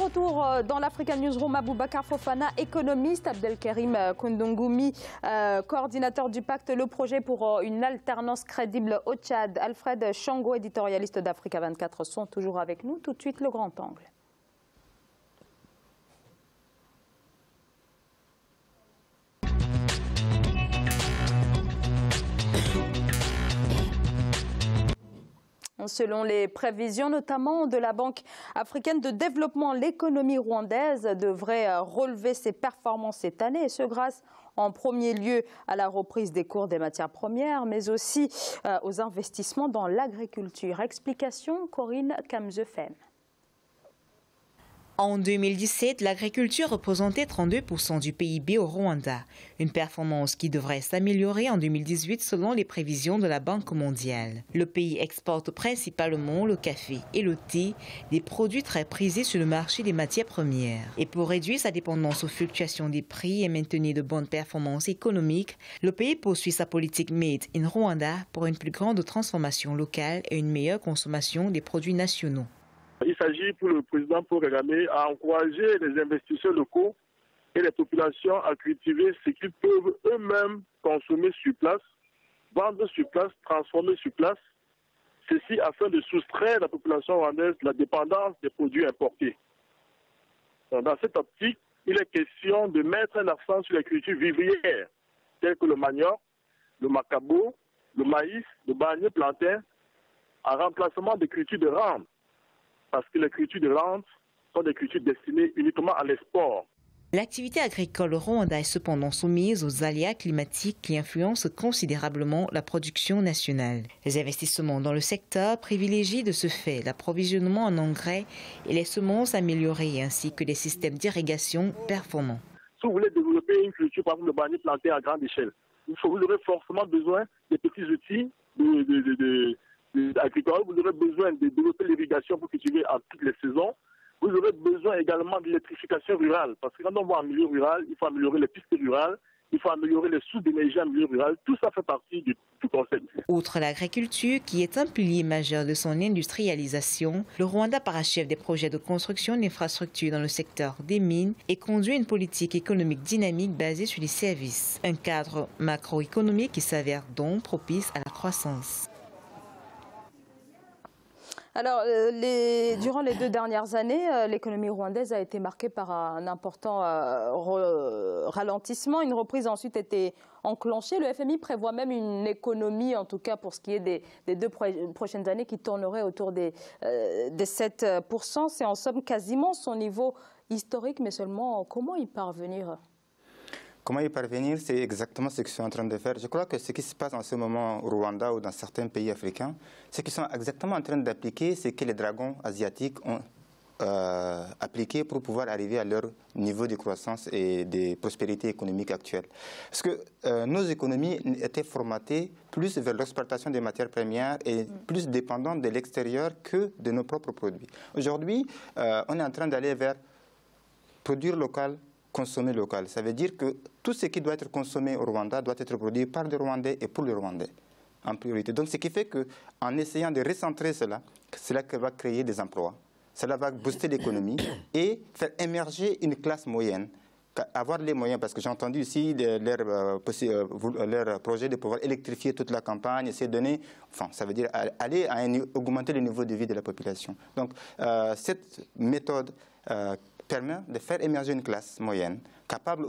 retour dans l'African Newsroom, Aboubacar Fofana, économiste, Abdelkarim Koundongoumi, coordinateur du pacte Le Projet pour une alternance crédible au Tchad, Alfred Chango, éditorialiste d'Africa 24, sont toujours avec nous. Tout de suite, le grand angle. Selon les prévisions notamment de la Banque africaine de développement, l'économie rwandaise devrait relever ses performances cette année, et ce grâce en premier lieu à la reprise des cours des matières premières, mais aussi aux investissements dans l'agriculture. Explication, Corinne Kamzefem. En 2017, l'agriculture représentait 32% du PIB au Rwanda, une performance qui devrait s'améliorer en 2018 selon les prévisions de la Banque mondiale. Le pays exporte principalement le café et le thé, des produits très prisés sur le marché des matières premières. Et pour réduire sa dépendance aux fluctuations des prix et maintenir de bonnes performances économiques, le pays poursuit sa politique Made in Rwanda pour une plus grande transformation locale et une meilleure consommation des produits nationaux. Il s'agit pour le président Paul Kagame à encourager les investisseurs locaux et les populations à cultiver ce qu'ils peuvent eux-mêmes consommer sur place, vendre sur place, transformer sur place, ceci afin de soustraire la population rwandaise de la dépendance des produits importés. Dans cette optique, il est question de mettre un accent sur les cultures vivrières, telles que le manioc, le macabo, le maïs, le bananier plantain, en remplacement des cultures de rente, parce que les cultures de rente sont des cultures destinées uniquement à l'export. L'activité agricole au Rwanda est cependant soumise aux aléas climatiques qui influencent considérablement la production nationale. Les investissements dans le secteur privilégient de ce fait l'approvisionnement en engrais et les semences améliorées ainsi que les systèmes d'irrigation performants. Si vous voulez développer une culture, par exemple le bananier plantain à grande échelle, vous aurez forcément besoin de petits outils agricoles, vous aurez besoin de développer l'irrigation pour cultiver à toutes les saisons. Vous aurez besoin également de l'électrification rurale, parce que quand on va en milieu rural, il faut améliorer les pistes rurales, il faut améliorer les sources d'énergie en milieu rural. Tout ça fait partie du concept. Outre l'agriculture, qui est un pilier majeur de son industrialisation, le Rwanda parachève des projets de construction d'infrastructures dans le secteur des mines et conduit une politique économique dynamique basée sur les services. Un cadre macroéconomique qui s'avère donc propice à la croissance. Alors, durant les 2 dernières années, l'économie rwandaise a été marquée par un important ralentissement. Une reprise a ensuite été enclenchée. Le FMI prévoit même une économie, en tout cas pour ce qui est des 2 prochaines années, qui tournerait autour des 7%. C'est en somme quasiment son niveau historique, mais seulement comment y parvenir ? Comment y parvenir, c'est exactement ce qu'ils sont en train de faire. Je crois que ce qui se passe en ce moment au Rwanda ou dans certains pays africains, c'est qu'ils sont exactement en train d'appliquer ce que les dragons asiatiques ont appliqué pour pouvoir arriver à leur niveau de croissance et de prospérité économique actuelle. Parce que nos économies étaient formatées plus vers l'exportation des matières premières et plus dépendantes de l'extérieur que de nos propres produits. Aujourd'hui, on est en train d'aller vers produire local, consommer local. Ça veut dire que tout ce qui doit être consommé au Rwanda doit être produit par des Rwandais et pour les Rwandais en priorité. Donc ce qui fait qu'en essayant de recentrer cela, cela va créer des emplois, cela va booster l'économie et faire émerger une classe moyenne, avoir les moyens, parce que j'ai entendu ici leur projet de pouvoir électrifier toute la campagne, essayer de donner, enfin ça veut dire aller à augmenter le niveau de vie de la population. Donc cette méthode permet de faire émerger une classe moyenne capable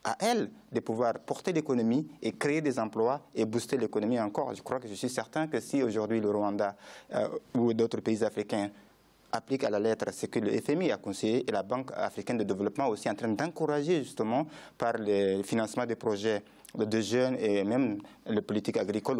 à elle de pouvoir porter l'économie et créer des emplois et booster l'économie encore. Je suis certain que si aujourd'hui le Rwanda ou d'autres pays africains appliquent à la lettre ce que le FMI a conseillé et la Banque africaine de développement aussi en train d'encourager justement par le financement des projets de jeunes et même les politiques agricoles.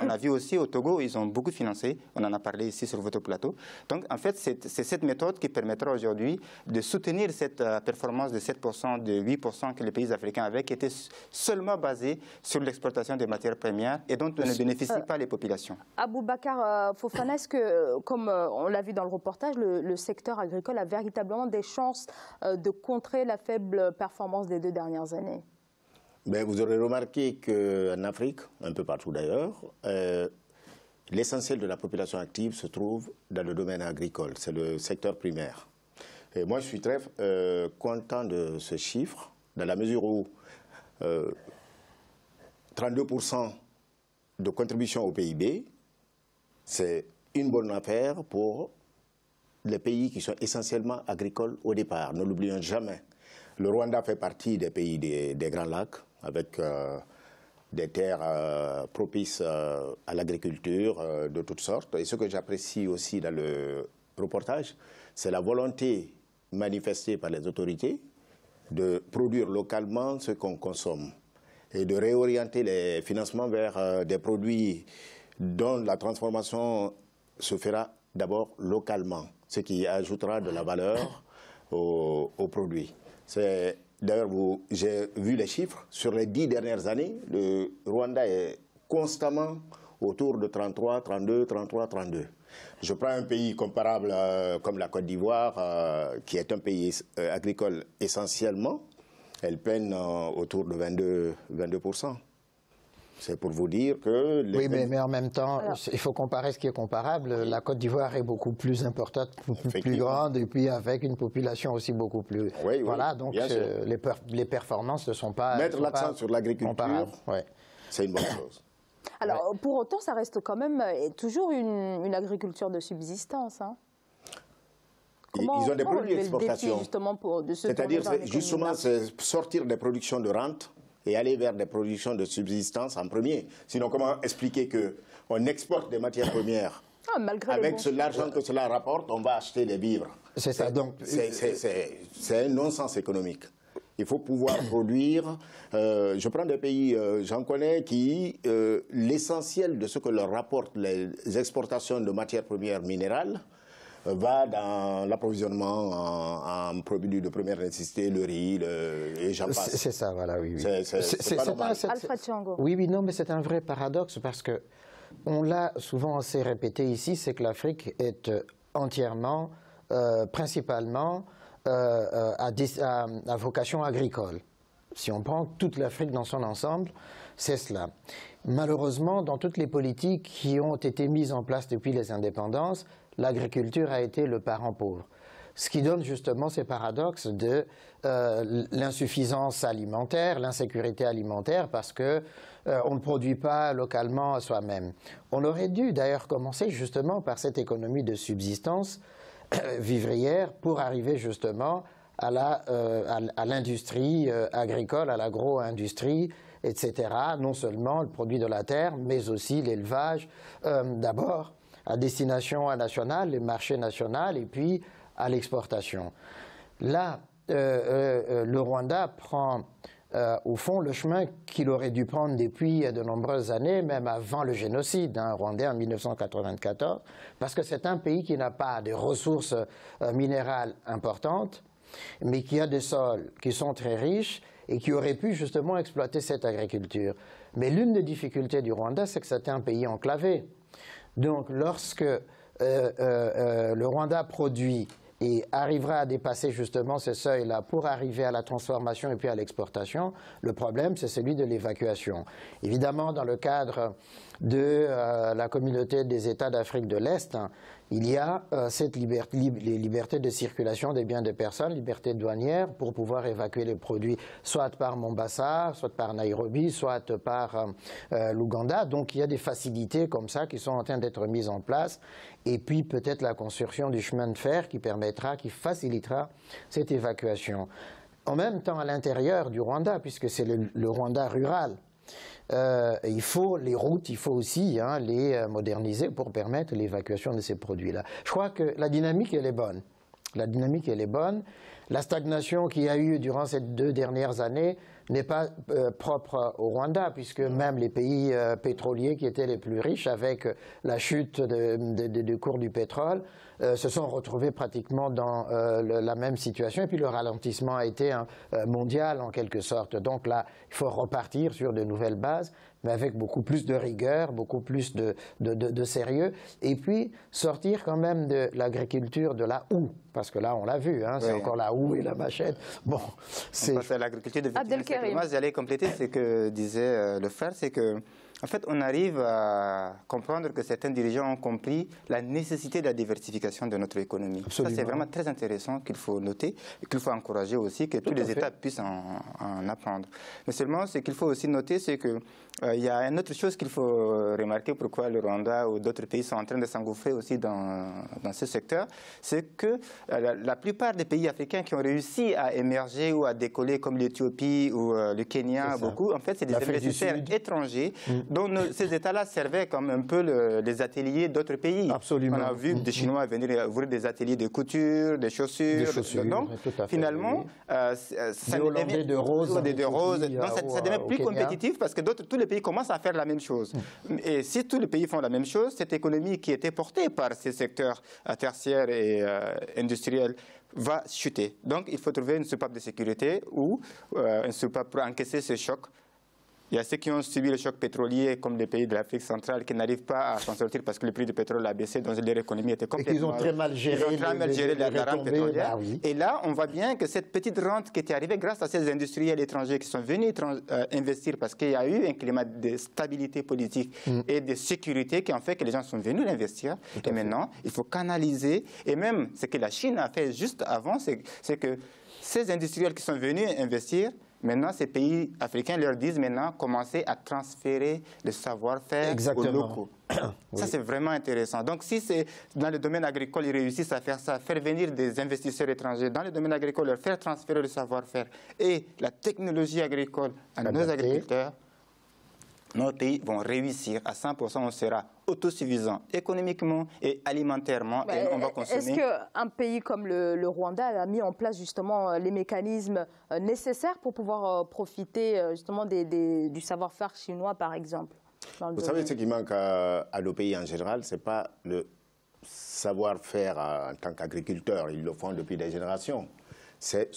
On a vu aussi au Togo, ils ont beaucoup financé, on en a parlé ici sur votre plateau. Donc en fait, c'est cette méthode qui permettra aujourd'hui de soutenir cette performance de 7%, de 8% que les pays africains avaient, qui était seulement basée sur l'exploitation des matières premières et dont ne bénéficient pas les populations. Aboubacar Fofana, est-ce que, comme on l'a vu dans le reportage, le secteur agricole a véritablement des chances de contrer la faible performance des 2 dernières années ? Ben, vous aurez remarqué qu'en Afrique, un peu partout d'ailleurs, l'essentiel de la population active se trouve dans le domaine agricole, c'est le secteur primaire. Et moi, je suis très content de ce chiffre, dans la mesure où 32% de contribution au PIB, c'est une bonne affaire pour les pays qui sont essentiellement agricoles au départ. Ne l'oublions jamais. Le Rwanda fait partie des pays des Grands Lacs, avec des terres propices à l'agriculture de toutes sortes. Et ce que j'apprécie aussi dans le reportage, c'est la volonté manifestée par les autorités de produire localement ce qu'on consomme et de réorienter les financements vers des produits dont la transformation se fera d'abord localement, ce qui ajoutera de la valeur aux produits. D'ailleurs, j'ai vu les chiffres. Sur les 10 dernières années, le Rwanda est constamment autour de 33, 32, 33, 32. Je prends un pays comparable comme la Côte d'Ivoire, qui est un pays agricole essentiellement. Elle peine autour de 22%. C'est pour vous dire que... Oui, mais en même temps, il faut comparer ce qui est comparable. La Côte d'Ivoire est beaucoup plus importante, plus grande, et puis avec une population aussi beaucoup plus... Oui, voilà, donc les performances ne sont pas... Mettre l'accent sur l'agriculture, c'est une bonne chose. Alors, pour autant, ça reste quand même toujours une agriculture de subsistance. Hein. Ils ont des produits d'exportation. C'est-à-dire, justement, c'est sortir des productions de rente et aller vers des productions de subsistance en premier. Sinon, comment expliquer qu'on exporte des matières premières avec l'argent que cela rapporte, on va acheter des vivres. C'est ça, donc... C'est un non-sens économique. Il faut pouvoir produire. Je prends des pays, j'en connais, qui, l'essentiel de ce que leur rapportent les exportations de matières premières minérales va dans l'approvisionnement en produits de première nécessité, le riz, et j'en passe. C'est ça, voilà, oui. C'est pas normal. Alfred Thiango. Oui, non, mais c'est un vrai paradoxe parce que on l'a souvent assez répété ici, c'est que l'Afrique est entièrement, principalement, à vocation agricole. Si on prend toute l'Afrique dans son ensemble, c'est cela. Malheureusement, dans toutes les politiques qui ont été mises en place depuis les indépendances, l'agriculture a été le parent pauvre. Ce qui donne justement ces paradoxes de l'insuffisance alimentaire, l'insécurité alimentaire, parce que on ne produit pas localement soi-même. On aurait dû d'ailleurs commencer justement par cette économie de subsistance vivrière pour arriver justement à l'industrie agricole, à l'agro-industrie, etc. Non seulement le produit de la terre, mais aussi l'élevage, d'abord à destination nationale, les marchés nationaux, et puis à l'exportation. Là, le Rwanda prend au fond le chemin qu'il aurait dû prendre depuis de nombreuses années, même avant le génocide rwandais en 1994, parce que c'est un pays qui n'a pas de ressources minérales importantes, mais qui a des sols qui sont très riches et qui aurait pu justement exploiter cette agriculture. Mais l'une des difficultés du Rwanda, c'est que c'était un pays enclavé. Donc lorsque le Rwanda produit et arrivera à dépasser justement ce seuil-là pour arriver à la transformation et puis à l'exportation, le problème c'est celui de l'évacuation. Évidemment, dans le cadre de la communauté des États d'Afrique de l'Est, il y a cette les libertés de circulation des biens des personnes, liberté douanière pour pouvoir évacuer les produits soit par Mombasa, soit par Nairobi, soit par l'Ouganda. Donc il y a des facilités comme ça qui sont en train d'être mises en place. Et puis peut-être la construction du chemin de fer qui permettra, qui facilitera cette évacuation. En même temps, à l'intérieur du Rwanda, puisque c'est le Rwanda rural, il faut les routes, il faut aussi les moderniser pour permettre l'évacuation de ces produits-là. Je crois que la dynamique, elle est bonne. La dynamique, elle est bonne. La stagnation qu'il y a eu durant ces 2 dernières années n'est pas propre au Rwanda, puisque même les pays pétroliers qui étaient les plus riches, avec la chute du cours du pétrole, se sont retrouvés pratiquement dans la même situation. Et puis le ralentissement a été mondial en quelque sorte. Donc là, il faut repartir sur de nouvelles bases, mais avec beaucoup plus de rigueur, beaucoup plus de sérieux. Et puis sortir quand même de l'agriculture de la houe, parce que là, on l'a vu, c'est encore la houe et la machette. Bon, c'est l'agriculture de J'allais compléter ce que disait le frère, c'est que En fait, on arrive à comprendre que certains dirigeants ont compris la nécessité de la diversification de notre économie. Absolument. Ça, c'est vraiment très intéressant qu'il faut noter et qu'il faut encourager aussi, que tous les États puissent en apprendre. Mais seulement, ce qu'il faut aussi noter, c'est qu'il y a une autre chose qu'il faut remarquer, pourquoi le Rwanda ou d'autres pays sont en train de s'engouffrer aussi dans ce secteur, c'est que la plupart des pays africains qui ont réussi à émerger ou à décoller, comme l'Éthiopie ou le Kenya, beaucoup, en fait, c'est des investisseurs étrangers dont ces États-là servaient comme un peu les ateliers d'autres pays. Absolument. On a vu des Chinois venir ouvrir des ateliers de couture, des chaussures. Donc, finalement, des Hollandais de rose. Donc, ça devient plus compétitif parce que tous les pays commencent à faire la même chose. Et si tous les pays font la même chose, cette économie qui était portée par ces secteurs tertiaires et industriels va chuter. Donc, il faut trouver une soupape de sécurité ou une soupape pour encaisser ce choc. Il y a ceux qui ont subi le choc pétrolier, comme les pays de l'Afrique centrale, qui n'arrivent pas à s'en sortir parce que le prix du pétrole a baissé, donc leur économie était complètement... Et qu'ils ont très mal géré, la rente pétrolière. Et là, on voit bien que cette petite rente qui était arrivée grâce à ces industriels étrangers qui sont venus investir parce qu'il y a eu un climat de stabilité politique et de sécurité qui ont fait que les gens sont venus investir. Et maintenant, il faut canaliser. Et même ce que la Chine a fait juste avant, c'est que ces industriels qui sont venus investir, maintenant, ces pays africains leur disent maintenant commencer à transférer le savoir-faire aux locaux. Ça, c'est vraiment intéressant. Donc, si c'est dans le domaine agricole, ils réussissent à faire ça, faire venir des investisseurs étrangers dans le domaine agricole, leur faire transférer le savoir-faire et la technologie agricole à nos agriculteurs, nos pays vont réussir à 100%, on sera autosuffisant économiquement et alimentairement et on va consommer. Est-ce qu'un pays comme le Rwanda a mis en place justement les mécanismes nécessaires pour pouvoir profiter justement du savoir-faire chinois, par exemple? Vous savez, ce qui manque à nos pays en général, ce n'est pas le savoir-faire en tant qu'agriculteur, ils le font depuis des générations. C'est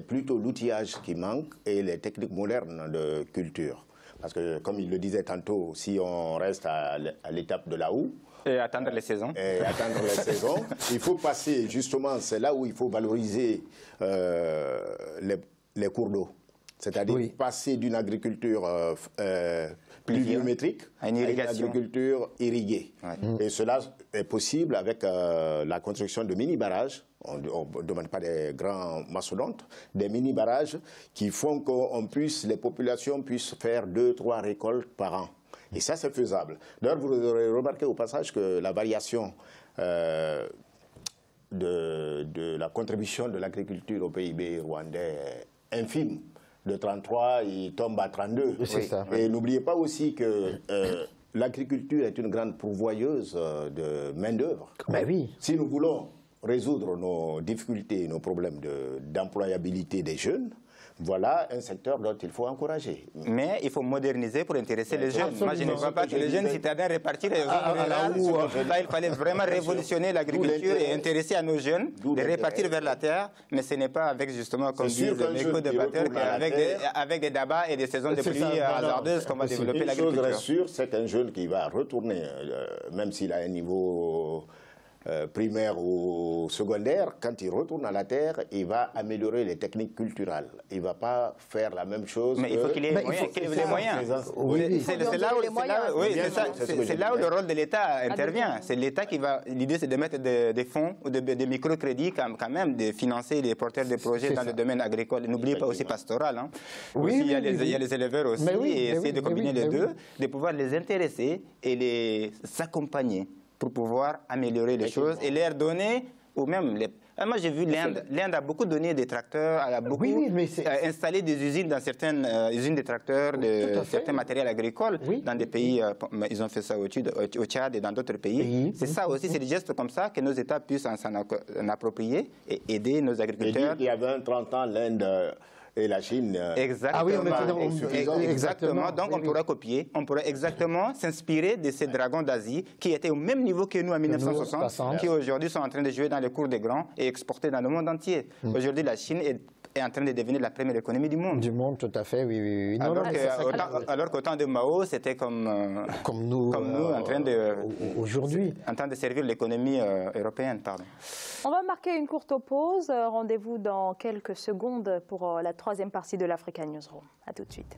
plutôt l'outillage qui manque et les techniques modernes de culture. Parce que, comme il le disait tantôt, si on reste à l'étape de la houe... Et attendre les saisons. Et attendre les saisons. Il faut passer, justement, c'est là où il faut valoriser les cours d'eau. C'est-à-dire passer d'une agriculture pluviométrique à une agriculture irriguée. Et cela est possible avec la construction de mini-barrages. On ne demande pas des grands mastodontes, des mini-barrages qui font que les populations puissent faire 2-3 récoltes par an. Et ça, c'est faisable. D'ailleurs, vous aurez remarqué au passage que la variation de la contribution de l'agriculture au PIB rwandais est infime. De 33, il tombe à 32. C'est ça. Et n'oubliez pas aussi que l'agriculture est une grande pourvoyeuse de main-d'œuvre. Ben oui. Si nous voulons résoudre nos difficultés, nos problèmes d'employabilité des jeunes, voilà un secteur dont il faut encourager. Mais il faut moderniser pour intéresser les jeunes. Moi, je ne vois pas que les jeunes citadins répartir les zones. Là, il fallait vraiment révolutionner l'agriculture et intéresser à nos jeunes, les répartir vers la terre. Mais ce n'est pas avec, justement, comme disent les éco-débatteurs, avec des débats et des saisons de pluie hasardeuses qu'on va développer l'agriculture. Une chose reste sûre, c'est qu'un jeune qui va retourner, même s'il a un niveau primaire ou secondaire, quand il retourne à la terre, il va améliorer les techniques culturelles. Il ne va pas faire la même chose. Mais il faut qu'il ait les moyens. C'est là où le rôle de l'État intervient. C'est l'État qui va... L'idée, c'est de mettre des fonds ou des microcrédits quand même, de financer les porteurs de projets dans le domaine agricole. N'oubliez pas aussi pastoral. Hein. Il y a les éleveurs aussi, et essayer de combiner les deux, de pouvoir les intéresser et les accompagner pour pouvoir améliorer les choses et leur donner, ou même moi j'ai vu l'Inde a beaucoup donné des tracteurs, elle a beaucoup installé des usines dans certaines usines de tracteurs, de certains matériels agricoles dans des pays, ils ont fait ça au Tchad et dans d'autres pays. C'est ça aussi, c'est des gestes comme ça que nos États puissent s'en approprier et aider nos agriculteurs. Il y a 20-30 ans, l'Inde et la Chine. Exactement. Donc on pourrait copier, on pourrait exactement s'inspirer de ces dragons d'Asie qui étaient au même niveau que nous en 1960, qui aujourd'hui sont en train de jouer dans les cours des grands et exporter dans le monde entier. Aujourd'hui, la Chine est en train de devenir la première économie du monde. Du monde, tout à fait, oui. Alors qu'au temps de Mao, c'était comme nous en train de... Aujourd'hui. En train de servir l'économie européenne, pardon. On va marquer une courte pause. Rendez-vous dans quelques secondes pour la troisième partie de l'Africa Newsroom. À tout de suite.